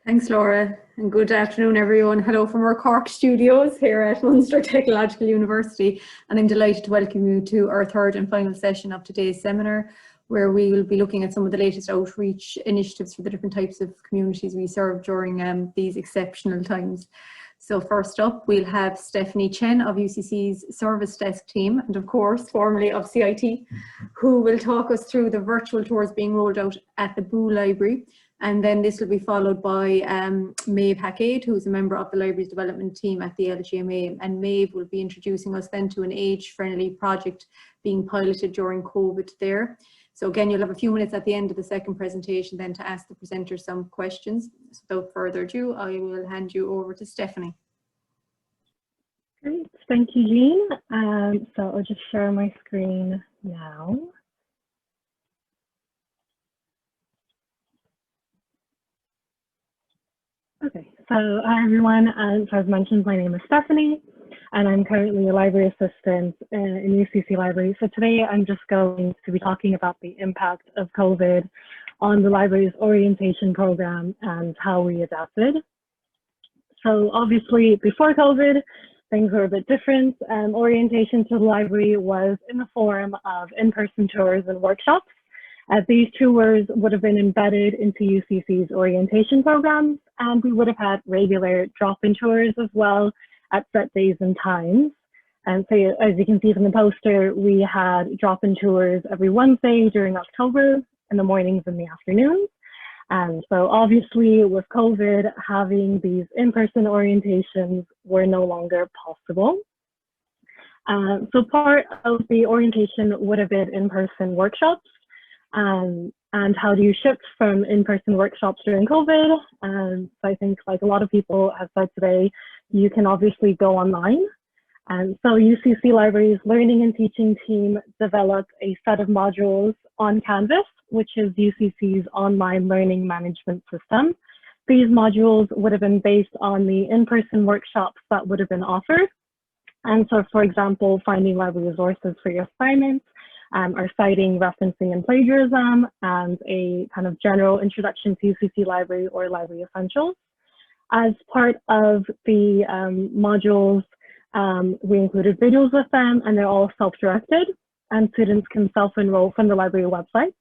Thanks, Laura, and good afternoon, everyone. Hello from our Cork studios here at Munster Technological University, and I'm delighted to welcome you to our third and final session of today's seminar, where we will be looking at some of the latest outreach initiatives for the different types of communities we serve during these exceptional times. So first up, we'll have Stephanie Chen of UCC's Service Desk team, and of course, formerly of CIT, who will talk us through the virtual tours being rolled out at the Meadhbh Library. And then this will be followed by Meadhbh Haicéid, who's a member of the library's development team at the LGMA. And Meadhbh will be introducing us then to an age-friendly project being piloted during COVID there. So again, you'll have a few minutes at the end of the second presentation then to ask the presenter some questions. So without further ado, I will hand you over to Stephanie. Great, thank you, Jean. So I'll just share my screen now. Okay, so hi everyone, so as mentioned, my name is Stephanie, and I'm currently a library assistant in UCC Library. So today I'm just going to be talking about the impact of COVID on the library's orientation program and how we adapted. So obviously before COVID, things were a bit different. Orientation to the library was in the form of in-person tours and workshops. These tours would have been embedded into UCC's orientation programs, and we would have had regular drop-in tours as well at set days and times. And so as you can see from the poster, we had drop-in tours every Wednesday during October in the mornings and the afternoons. And so obviously with COVID, having these in-person orientations were no longer possible. So part of the orientation would have been in-person workshops. And how do you shift from in-person workshops during COVID? So I think, like a lot of people have said today, you can obviously go online. And so UCC Libraries Learning and Teaching team developed a set of modules on Canvas, which is UCC's online learning management system. These modules would have been based on the in-person workshops that would have been offered. And so, for example, finding library resources for your assignments, our citing, referencing, and plagiarism, and a kind of general introduction to UCC Library or Library Essentials. As part of the modules, we included videos with them, and they're all self-directed, and students can self-enroll from the library website.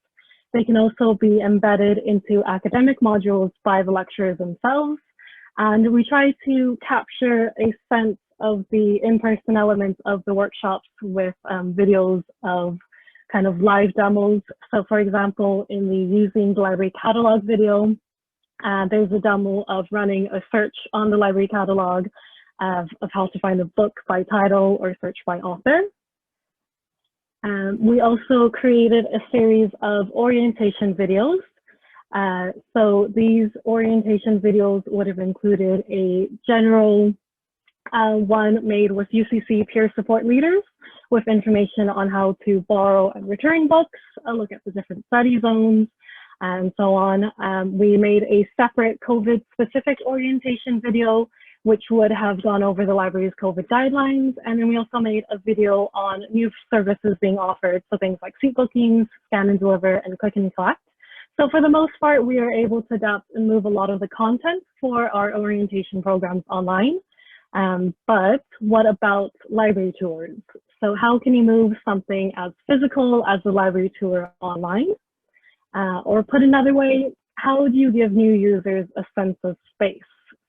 They can also be embedded into academic modules by the lecturers themselves, and we try to capture a sense of the in-person elements of the workshops with videos of kind of live demos. So for example, in the Using the Library Catalog video, there's a demo of running a search on the library catalog of how to find a book by title or search by author. We also created a series of orientation videos. So these orientation videos would have included a general one made with UCC peer support leaders with information on how to borrow and return books, a look at the different study zones, and so on. We made a separate COVID-specific orientation video, which would have gone over the library's COVID guidelines. And then we also made a video on new services being offered, so things like seat bookings, scan and deliver, and click and collect. So for the most part, we are able to adapt and move a lot of the content for our orientation programs online. But what about library tours? So how can you move something as physical as a library tour online? Or put another way, how do you give new users a sense of space?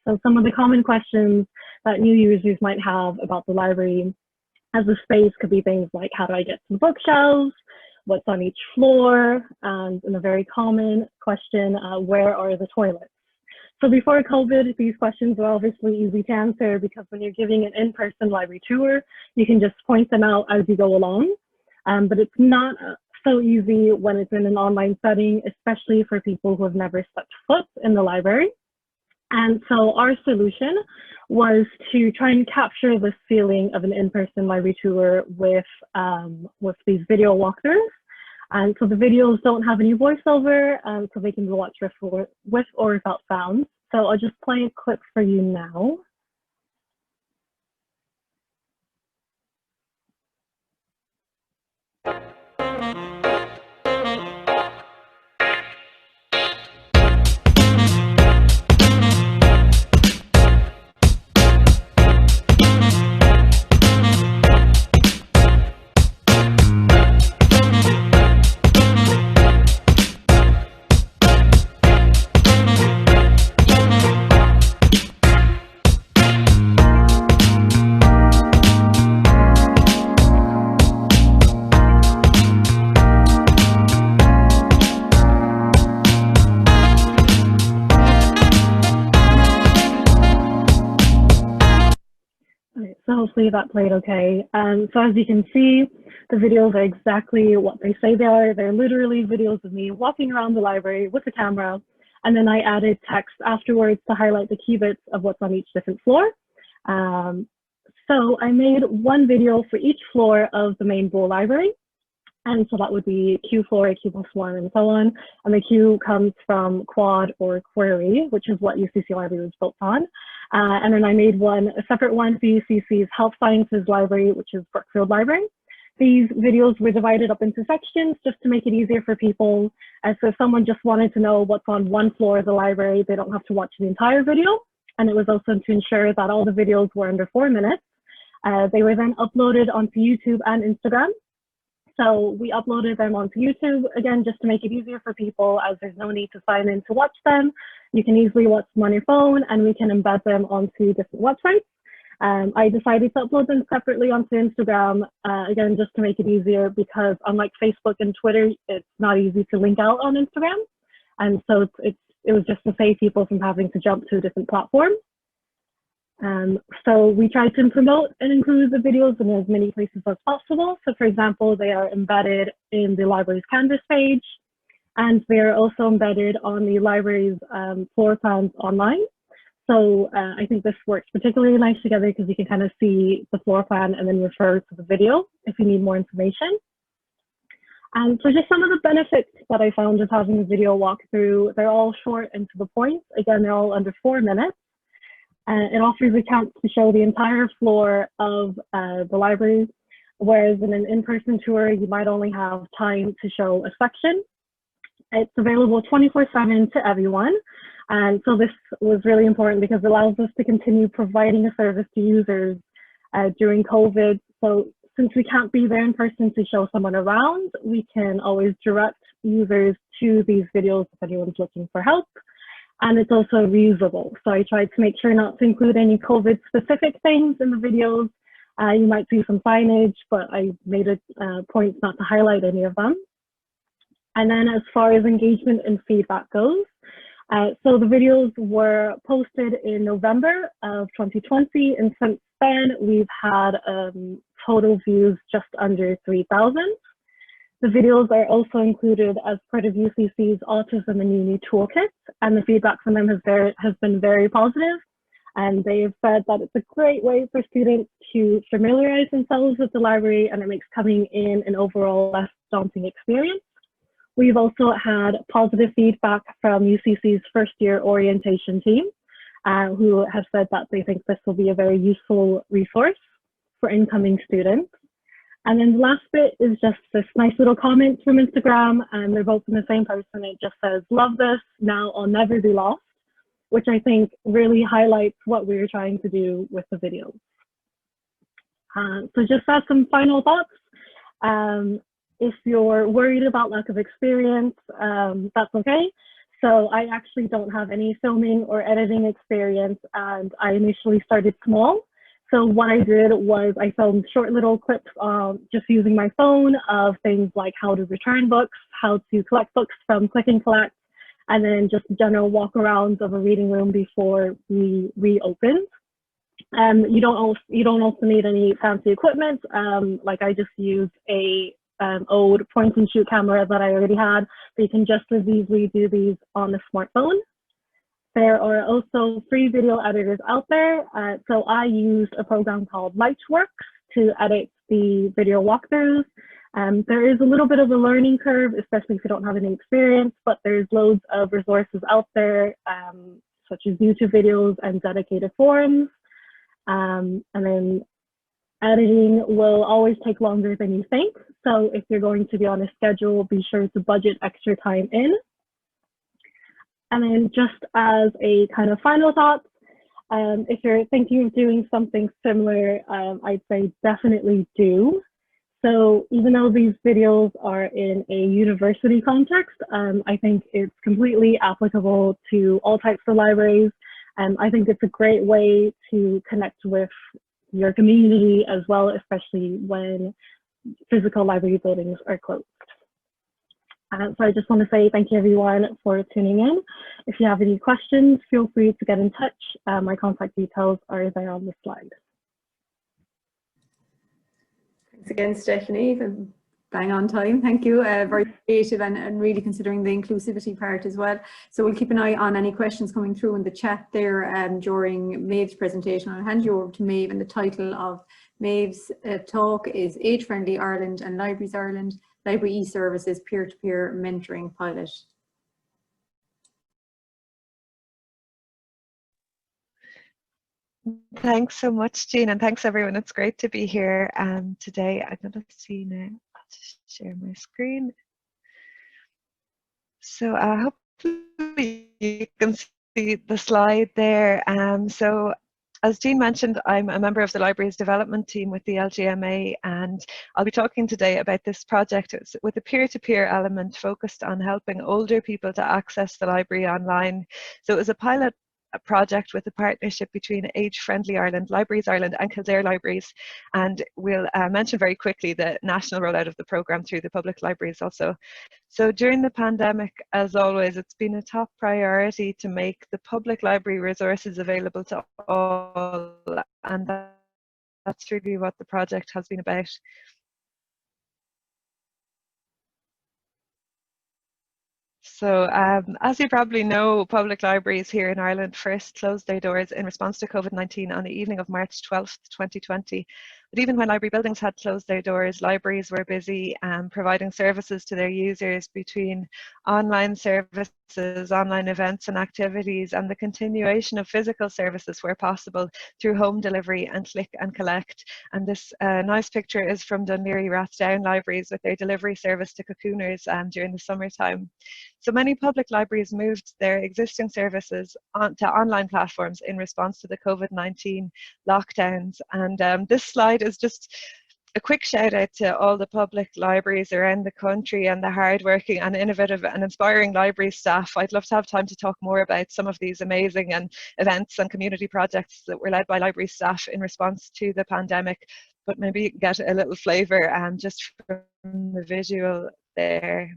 So some of the common questions that new users might have about the library as a space could be things like, how do I get to the bookshelves? What's on each floor? And a very common question, where are the toilets? So before COVID, these questions were obviously easy to answer because when you're giving an in-person library tour, you can just point them out as you go along. But it's not so easy when it's in an online setting, especially for people who have never stepped foot in the library. And so our solution was to try and capture the feeling of an in-person library tour with these video walkthroughs. And so the videos don't have any voiceover, so they can be watched with or without sound. So I'll just play a clip for you now. hopefully that played okay. So as you can see, the videos are exactly what they say they are. They're literally videos of me walking around the library with the camera, and then I added text afterwards to highlight the key bits of what's on each different floor. So I made one video for each floor of the Meadhbh library. And so that would be Q floor, Q+1, and so on. And the Q comes from quad or query, which is what UCC Library was built on. And then I made a separate one for UCC's Health Sciences Library, which is Brookfield Library. These videos were divided up into sections just to make it easier for people. So if someone just wanted to know what's on one floor of the library, they don't have to watch the entire video. And it was also to ensure that all the videos were under 4 minutes. They were then uploaded onto YouTube and Instagram. So we uploaded them onto YouTube, again, just to make it easier for people, as there's no need to sign in to watch them. You can easily watch them on your phone, and we can embed them onto different websites. I decided to upload them separately onto Instagram, again, just to make it easier, because unlike Facebook and Twitter, it's not easy to link out on Instagram. And so it was just to save people from having to jump to a different platform. So we tried to promote and include the videos in as many places as possible. So for example, they are embedded in the library's Canvas page, and they are also embedded on the library's floor plans online. So I think this works particularly nice together because you can kind of see the floor plan and then refer to the video if you need more information. And so just some of the benefits that I found of having a video walkthrough, they're all short and to the point. Again, they're all under 4 minutes. It offers a chance to show the entire floor of the library, whereas in an in-person tour, you might only have time to show a section. It's available 24/7 to everyone. And so this was really important because it allows us to continue providing a service to users during COVID. So since we can't be there in person to show someone around, we can always direct users to these videos if anyone's looking for help. And it's also reusable. So I tried to make sure not to include any COVID specific things in the videos. You might see some signage, but I made a point not to highlight any of them. And then as far as engagement and feedback goes, so the videos were posted in November of 2020, and since then we've had total views just under 3,000. The videos are also included as part of UCC's Autism and Uni Toolkit, and the feedback from them has been very positive. And they've said that it's a great way for students to familiarize themselves with the library, and it makes coming in an overall less daunting experience. We've also had positive feedback from UCC's first year orientation team, who have said that they think this will be a very useful resource for incoming students. And then the last bit is just this nice little comment from Instagram, and they're both from the same person. It just says, "Love this, now I'll never be lost," which I think really highlights what we're trying to do with the videos. So just as some final thoughts, if you're worried about lack of experience, that's okay. So I actually don't have any filming or editing experience, and I initially started small. So what I did was I filmed short little clips just using my phone of things like how to return books, how to collect books from Click and Collect, and then just general walk-arounds of a reading room before we reopened. You don't also need any fancy equipment. Like I just used a old point and shoot camera that I already had, but you can just as easily do these on a smartphone. There are also free video editors out there. So I used a program called Lightworks to edit the video walkthroughs. There is a little bit of a learning curve, especially if you don't have any experience, but there's loads of resources out there, such as YouTube videos and dedicated forums. And then editing will always take longer than you think. So if you're going to be on a schedule, be sure to budget extra time in. And then just as a kind of final thought, if you're thinking of doing something similar, I'd say definitely do. So even though these videos are in a university context, I think it's completely applicable to all types of libraries. I think it's a great way to connect with your community as well, especially when physical library buildings are closed. So I just want to say thank you everyone for tuning in. If you have any questions, feel free to get in touch. My contact details are there on the slide. again, Stephanie. Bang on time, thank you. Very creative and really considering the inclusivity part as well. So we'll keep an eye on any questions coming through in the chat there during Meadhbh's presentation. I'll hand you over to Meadhbh, and the title of Meadhbh's talk is Age-Friendly Ireland and Libraries Ireland, Library eServices Peer-to-Peer Mentoring Pilot. Thanks so much, Jean, and thanks everyone. It's great to be here today. I'm going to see now, I'll just share my screen. So hopefully you can see the slide there. So as Jean mentioned, I'm a member of the Libraries Development Team with the LGMA, and I'll be talking today about this project with a peer-to-peer element focused on helping older people to access the library online. So it was a pilot project with a partnership between Age-Friendly Ireland, Libraries Ireland and Kildare Libraries, and we'll mention very quickly the national rollout of the programme through the public libraries also. So during the pandemic, as always, it's been a top priority to make the public library resources available to all, and that's really what the project has been about. So as you probably know, public libraries here in Ireland first closed their doors in response to COVID-19 on the evening of March 12th, 2020. But even when library buildings had closed their doors, libraries were busy providing services to their users between online services, online events and activities, and the continuation of physical services where possible through home delivery and click and collect. And this nice picture is from Dún Laoghaire Rathdown Libraries with their delivery service to cocooners during the summertime. So many public libraries moved their existing services to online platforms in response to the COVID-19 lockdowns. And this slide is just a quick shout out to all the public libraries around the country and the hardworking and innovative and inspiring library staff. I'd love to have time to talk more about some of these amazing events and community projects that were led by library staff in response to the pandemic, but maybe get a little flavour just from the visual there.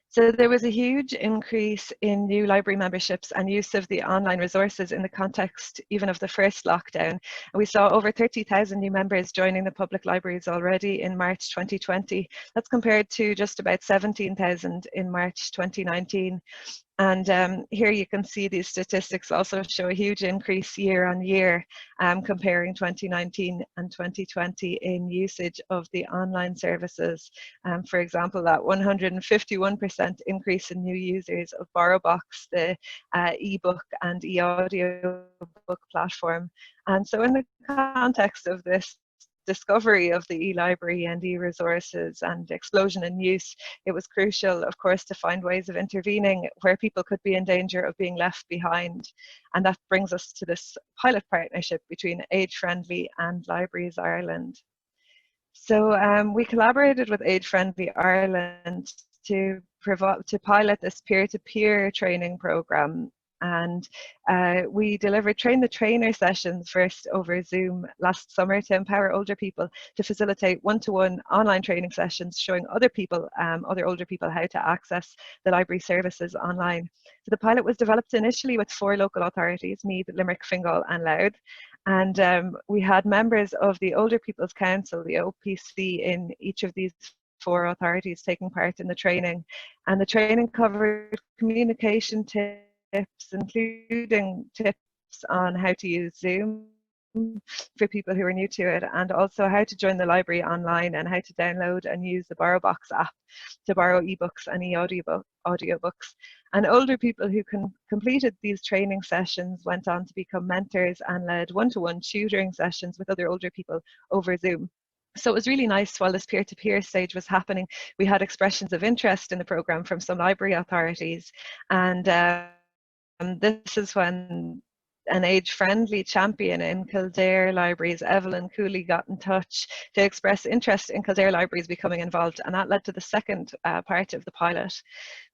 So there was a huge increase in new library memberships and use of the online resources in the context even of the first lockdown. And we saw over 30,000 new members joining the public libraries already in March 2020. That's compared to just about 17,000 in March 2019. And here you can see these statistics also show a huge increase year on year, comparing 2019 and 2020 in usage of the online services. For example, that 151% increase in new users of BorrowBox, the ebook and e-audio book platform. And so in the context of this discovery of the e-library and e-resources and explosion in use, it was crucial, of course, to find ways of intervening where people could be in danger of being left behind. And that brings us to this pilot partnership between Age-Friendly and Libraries Ireland. So we collaborated with Age-Friendly Ireland to pilot this peer-to-peer training program. And we delivered train the trainer sessions first over Zoom last summer to empower older people to facilitate one-to-one online training sessions showing other people, other older people, how to access the library services online. So the pilot was developed initially with 4 local authorities, Meath, Limerick, Fingal and Louth. And we had members of the Older People's Council, the OPC, in each of these 4 authorities taking part in the training. And the training covered communication tips, including tips on how to use Zoom for people who are new to it, and also how to join the library online and how to download and use the BorrowBox app to borrow ebooks and audiobooks. And older people who completed these training sessions went on to become mentors and led one-to-one tutoring sessions with other older people over Zoom. So it was really nice while this peer-to-peer stage was happening. We had expressions of interest in the programme from some library authorities, and this is when an age-friendly champion in Kildare Libraries, Evelyn Cooley, got in touch to express interest in Kildare Libraries becoming involved, and that led to the second part of the pilot.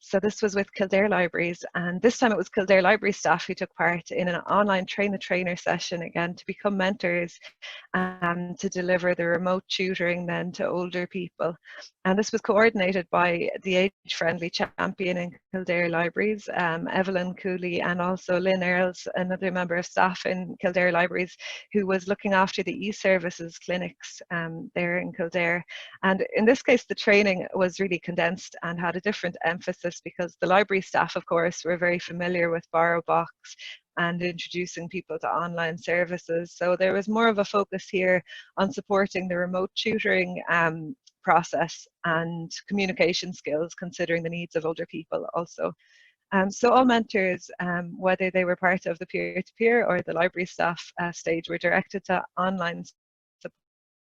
So this was with Kildare Libraries, and this time it was Kildare Library staff who took part in an online train the trainer session again to become mentors to deliver the remote tutoring then to older people. And this was coordinated by the AgeFriendly champion in Kildare Libraries, Evelyn Cooley, and also Lynn Earls, another member of staff in Kildare Libraries, who was looking after the eServices clinics there in Kildare. And in this case, the training was really condensed and had a different emphasis because the library staff, of course, were very familiar with BorrowBox and introducing people to online services. So there was more of a focus here on supporting the remote tutoring process and communication skills, considering the needs of older people also. So all mentors, whether they were part of the peer-to-peer or the library staff stage, were directed to online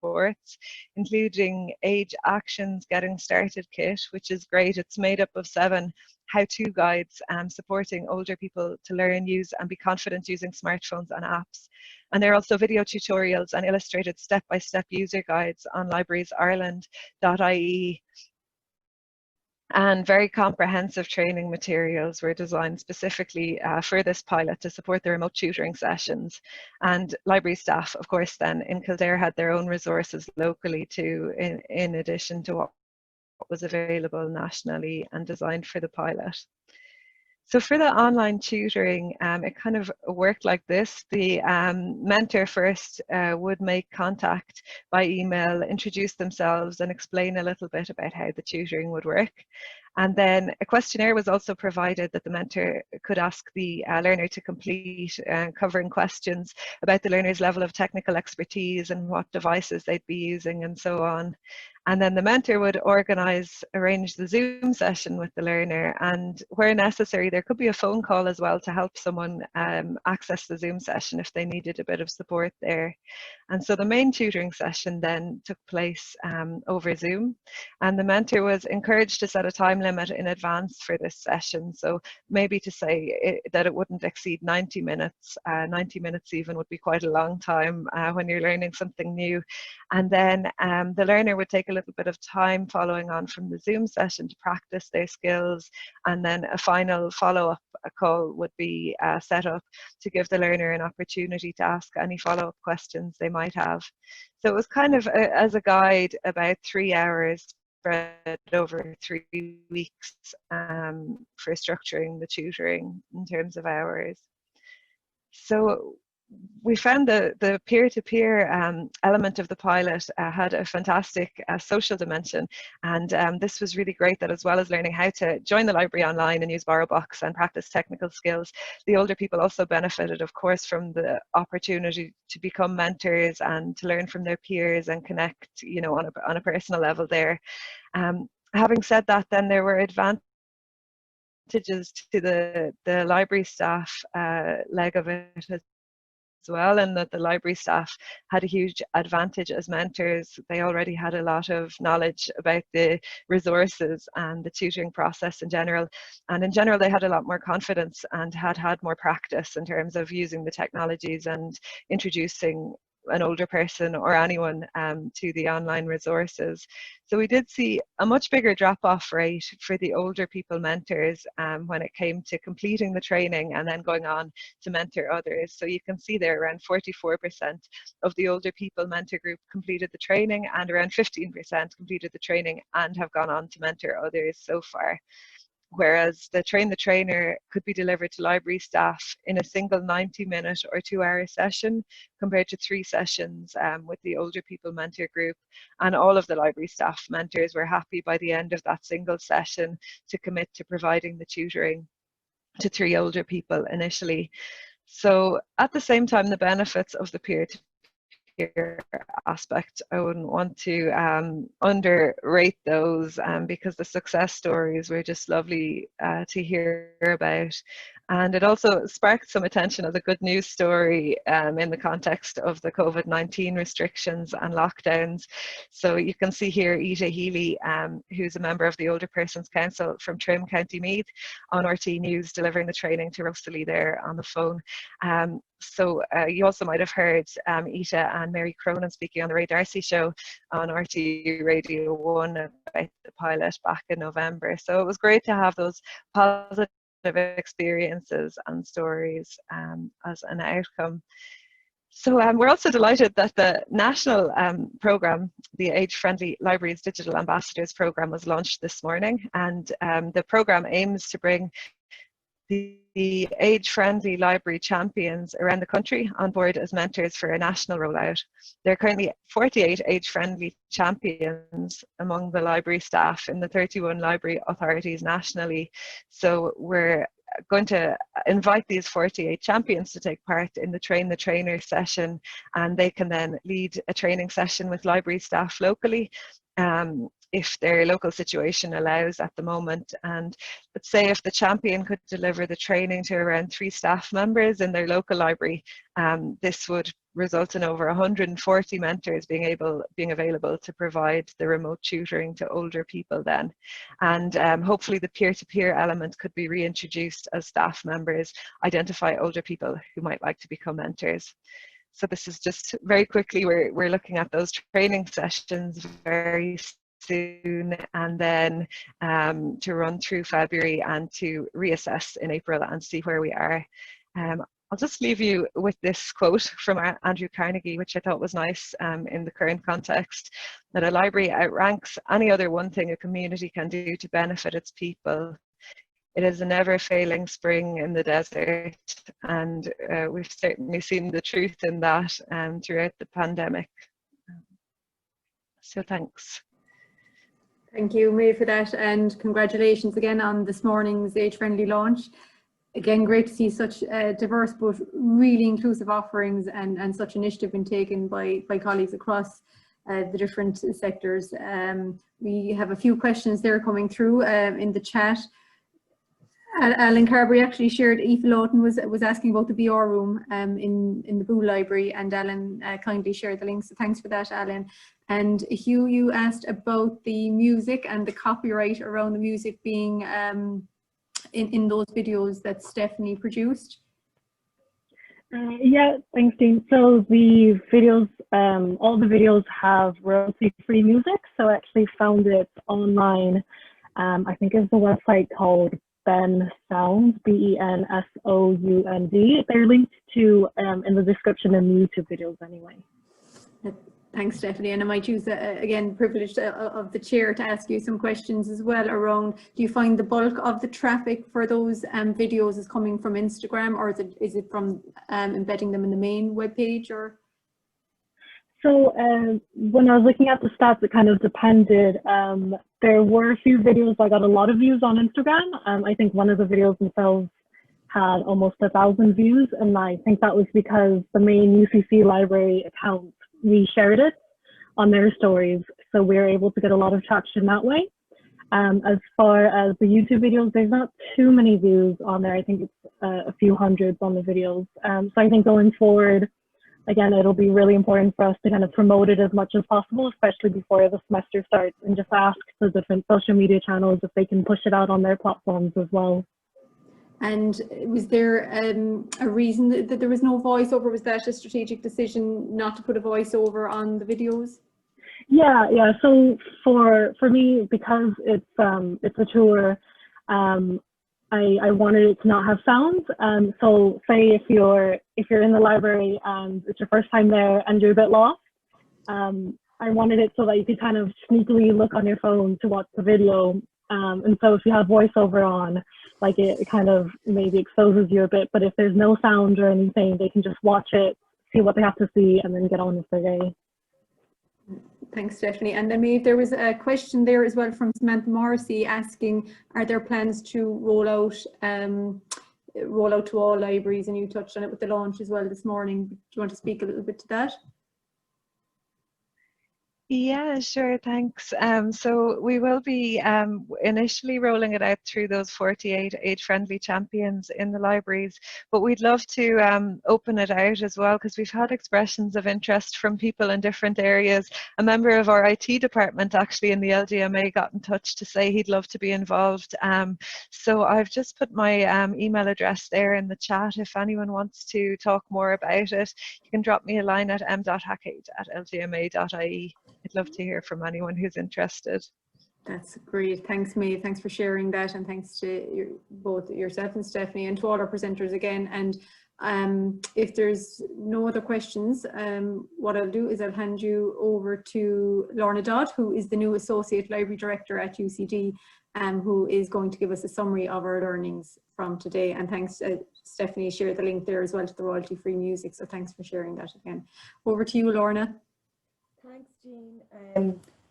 supports, including Age Actions Getting Started Kit, which is great. It's made up of 7 how-to guides supporting older people to learn, use and be confident using smartphones and apps. And there are also video tutorials and illustrated step-by-step user guides on librariesireland.ie. And very comprehensive training materials were designed specifically for this pilot to support the remote tutoring sessions. And library staff, of course, then in Kildare had their own resources locally too, in addition to what was available nationally and designed for the pilot. So for the online tutoring, it kind of worked like this. The mentor first would make contact by email, introduce themselves and explain a little bit about how the tutoring would work. And then a questionnaire was also provided that the mentor could ask the learner to complete, covering questions about the learner's level of technical expertise and what devices they'd be using and so on. And then the mentor would arrange the Zoom session with the learner, and where necessary, there could be a phone call as well to help someone access the Zoom session if they needed a bit of support there. And so the main tutoring session then took place over Zoom, and the mentor was encouraged to set a time limit in advance for this session. So maybe to say that it wouldn't exceed 90 minutes. 90 minutes even would be quite a long time when you're learning something new. And then the learner would take a little bit of time following on from the Zoom session to practice their skills, and then a final follow-up call would be set up to give the learner an opportunity to ask any follow-up questions they might have. So it was kind of as a guide about 3 hours spread over 3 weeks for structuring the tutoring in terms of hours. So we found the peer-to-peer element of the pilot had a fantastic social dimension, and this was really great that as well as learning how to join the library online and use BorrowBox and practice technical skills, the older people also benefited, of course, from the opportunity to become mentors and to learn from their peers and connect, you know, on a personal level there. Having said that, then there were advantages to the library staff leg of it as well, and that the library staff had a huge advantage as mentors. They already had a lot of knowledge about the resources and the tutoring process in general, and in general they had a lot more confidence and had more practice in terms of using the technologies and introducing an older person or anyone to the online resources. So we did see a much bigger drop-off rate for the older people mentors when it came to completing the training and then going on to mentor others. So you can see there around 44% of the older people mentor group completed the training, and around 15% completed the training and have gone on to mentor others so far. Whereas the train the trainer could be delivered to library staff in a single 90-minute or 2-hour session, compared to 3 sessions with the older people mentor group. And all of the library staff mentors were happy by the end of that single session to commit to providing the tutoring to 3 older people initially. So at the same time, the benefits of the peer-to-peer aspect, I wouldn't want to underrate those, because the success stories were just lovely to hear about. And it also sparked some attention as a good news story in the context of the COVID-19 restrictions and lockdowns. So you can see here Ita Healy, who's a member of the Older Persons Council from Trim, County Meath, on RT News, delivering the training to Rosalie there on the phone. So you also might have heard Ita and Mary Cronin speaking on the Ray Darcy show on RT Radio 1 about the pilot back in November. So it was great to have those positive experiences and stories as an outcome. So we're also delighted that the national programme, the Age-Friendly Libraries Digital Ambassadors Programme, was launched this morning, and the programme aims to bring the age-friendly library champions around the country on board as mentors for a national rollout. There are currently 48 age-friendly champions among the library staff in the 31 library authorities nationally. So we're going to invite these 48 champions to take part in the Train the Trainer session, and they can then lead a training session with library staff locally if their local situation allows at the moment. And let's say if the champion could deliver the training to around 3 staff members in their local library, this would result in over 140 mentors being available to provide the remote tutoring to older people then. And hopefully the peer-to-peer element could be reintroduced as staff members identify older people who might like to become mentors. So this is just very quickly, we're looking at those training sessions very soon, and then to run through February and to reassess in April and see where we are. I'll just leave you with this quote from Andrew Carnegie, which I thought was nice in the current context, that a library outranks any other one thing a community can do to benefit its people. It is a never-failing spring in the desert, and we've certainly seen the truth in that throughout the pandemic. So thanks. Thank you, May, for that, and congratulations again on this morning's age-friendly launch. Again, great to see such diverse but really inclusive offerings and such initiative being taken by colleagues across the different sectors. We have a few questions there coming through in the chat. Alan Carberry actually shared, Aoife Lawton was asking about the BR room in the Boo Library, and Alan kindly shared the links. So thanks for that, Alan. And Hugh, you asked about the music and the copyright around the music being in those videos that Stephanie produced. Yeah, thanks, Dean. So the videos, all the videos have royalty-free music. So I actually found it online. I think it's a website called Ben Sound, BENSOUND. They're linked to in the description in the YouTube videos anyway. Thanks, Stephanie. And I might use, again, privilege of the chair to ask you some questions as well around, do you find the bulk of the traffic for those videos is coming from Instagram, or is it from embedding them in the main webpage? Or? So when I was looking at the stats, it kind of depended. There were a few videos that got a lot of views on Instagram. I think one of the videos themselves had almost 1,000 views, and I think that was because the main UCC library account reshared it on their stories, so we were able to get a lot of traction that way. As far as the YouTube videos, there's not too many views on there. I think it's a few hundreds on the videos. So I think going forward, again, it'll be really important for us to kind of promote it as much as possible, especially before the semester starts, and just ask the different social media channels if they can push it out on their platforms as well. And was there a reason that there was no voiceover? Was that a strategic decision not to put a voiceover on the videos? Yeah. So for me, because it's a tour, I wanted it to not have sound. So say if you're in the library and it's your first time there and you're a bit lost, I wanted it so that you could kind of sneakily look on your phone to watch the video. And so if you have voiceover on, like it kind of maybe exposes you a bit, but if there's no sound or anything, they can just watch it, see what they have to see, and then get on with their day. Thanks, Stephanie. And then maybe there was a question there as well from Samantha Morrissey asking, are there plans to roll out to all libraries? And you touched on it with the launch as well this morning. Do you want to speak a little bit to that? Yeah, sure, thanks. So we will be initially rolling it out through those 48 age-friendly champions in the libraries, but we'd love to open it out as well, because we've had expressions of interest from people in different areas. A member of our IT department actually in the LGMA got in touch to say he'd love to be involved. So I've just put my email address there in the chat. If anyone wants to talk more about it, you can drop me a line at m.haicéid@lgma.ie. I'd love to hear from anyone who's interested. That's great. Thanks, May. Thanks for sharing that, and thanks to both yourself and Stephanie, and to all our presenters again. And if there's no other questions, what I'll do is I'll hand you over to Lorna Dodd, who is the new Associate Library Director at UCD, who is going to give us a summary of our learnings from today. And thanks, Stephanie shared the link there as well to the royalty-free music, so thanks for sharing that again. Over to you, Lorna. Thanks, Jean.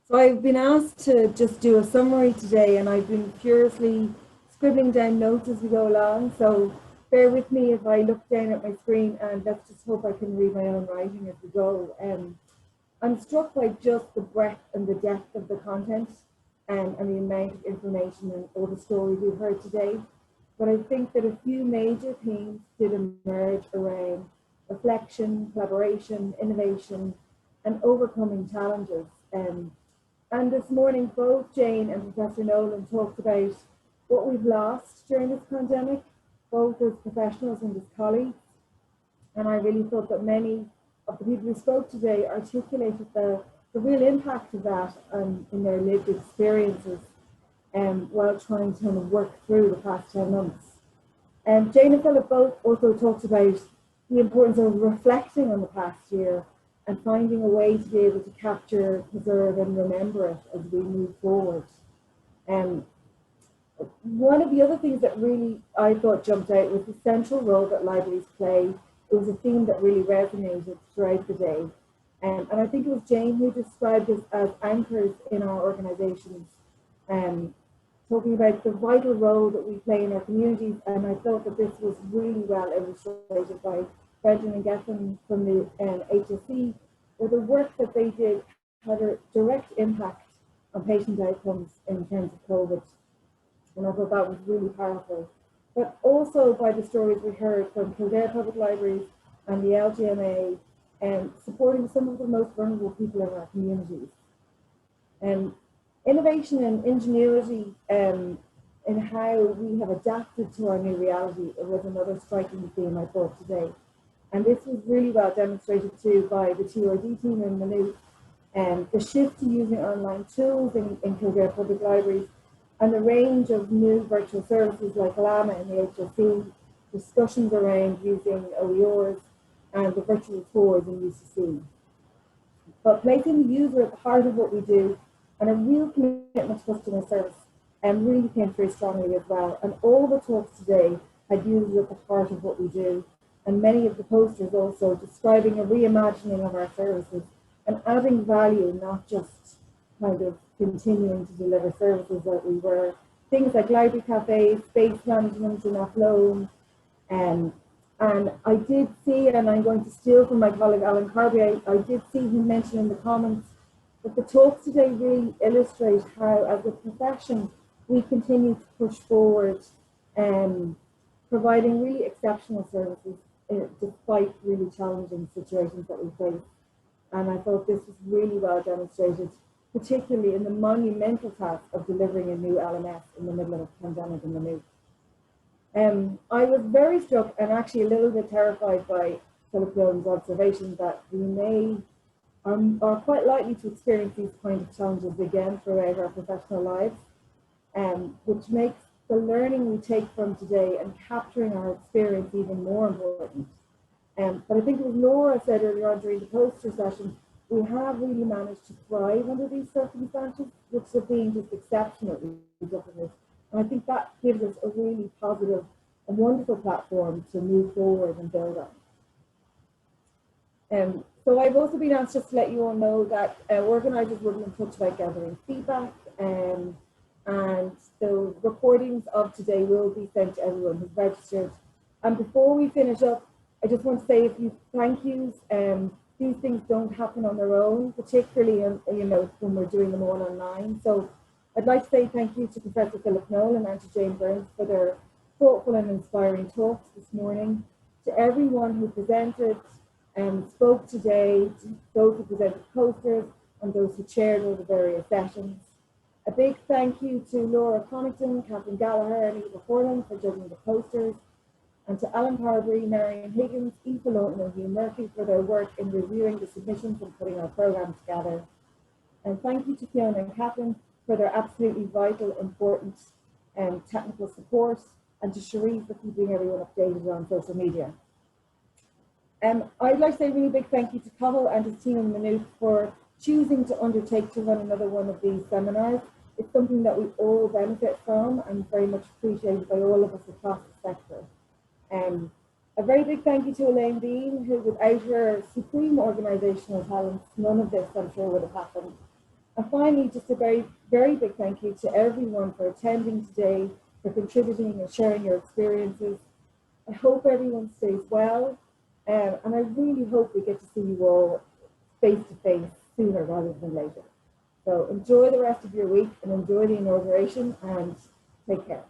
So I've been asked to just do a summary today, and I've been furiously scribbling down notes as we go along. So bear with me if I look down at my screen, and let's just hope I can read my own writing as we go. I'm struck by just the breadth and the depth of the content and the amount of information and all the stories we've heard today. But I think that a few major themes did emerge around reflection, collaboration, innovation, and overcoming challenges. And this morning, both Jane and Professor Nolan talked about what we've lost during this pandemic, both as professionals and as colleagues. And I really thought that many of the people who spoke today articulated the real impact of that in their lived experiences while trying to kind of work through the past 10 months. Jane and Philip both also talked about the importance of reflecting on the past year and finding a way to be able to capture, preserve, and remember it as we move forward. One of the other things that really I thought jumped out was the central role that libraries play. It was a theme that really resonated throughout the day. And I think it was Jane who described us as anchors in our organisations, talking about the vital role that we play in our communities. And I thought that this was really well illustrated by Brendan and Gethin from the HSE, where the work that they did had a direct impact on patient outcomes in terms of COVID. And I thought that was really powerful. But also by the stories we heard from Kildare Public Libraries and the LGMA, supporting some of the most vulnerable people in our communities. Innovation and ingenuity in how we have adapted to our new reality was another striking theme I thought today. And this was really well demonstrated too by the TRD team in Maynooth, the shift to using online tools in Kildare Public Libraries, and the range of new virtual services like LGMA in the HSE, discussions around using OERs, and the virtual tours in UCC. But placing the user at the heart of what we do and a real commitment to customer service really came through strongly as well. And all the talks today had users at the heart of what we do, and many of the posters also describing a reimagining of our services and adding value, not just kind of continuing to deliver services that we were. Things like library cafes, space management in Athlone. And I did see, and I'm going to steal from my colleague Alan Carby, I did see him mention in the comments that the talks today really illustrate how, as a profession, we continue to push forward providing really exceptional services despite really challenging situations that we face. And I thought this was really well demonstrated, particularly in the monumental task of delivering a new LMS in the middle of a pandemic in Maynooth. I was very struck and actually a little bit terrified by Philip Bloom's observation that we are quite likely to experience these kind of challenges again throughout our professional lives, which makes the learning we take from today and capturing our experience even more important. But I think it was Laura said earlier on during the poster session, we have really managed to thrive under these circumstances, which have been just exceptionally difficult. And I think that gives us a really positive and wonderful platform to move forward and build on. So I've also been asked just to let you all know that organisers will be in touch about gathering feedback, and the recordings of today will be sent to everyone who's registered. And before we finish up, I just want to say a few thank yous. these things don't happen on their own, particularly when we're doing them all online. So I'd like to say thank you to Professor Philip Nolan and to Jane Burns for their thoughtful and inspiring talks this morning, to everyone who presented and spoke today, to those who presented posters and those who chaired all the various sessions. A big thank you to Laura Connaughton, Catherine Gallagher and Eva Horland for judging the posters, and to Alan Parbury, Marion Higgins, Aoife Lawton and Hugh Murphy for their work in reviewing the submissions and putting our programme together. And thank you to Fiona and Catherine for their absolutely vital, important technical support, and to Cherie for keeping everyone updated on social media. I'd like to say a really big thank you to Cathal and his team in Maynooth for choosing to undertake to run another one of these seminars. It's something that we all benefit from and very much appreciated by all of us across the sector. A very big thank you to Elaine Dean, who without her supreme organisational talents, none of this I'm sure would have happened. And finally, just a very, very big thank you to everyone for attending today, for contributing and sharing your experiences. I hope everyone stays well, and I really hope we get to see you all face to face sooner rather than later. So enjoy the rest of your week and enjoy the inauguration, and take care.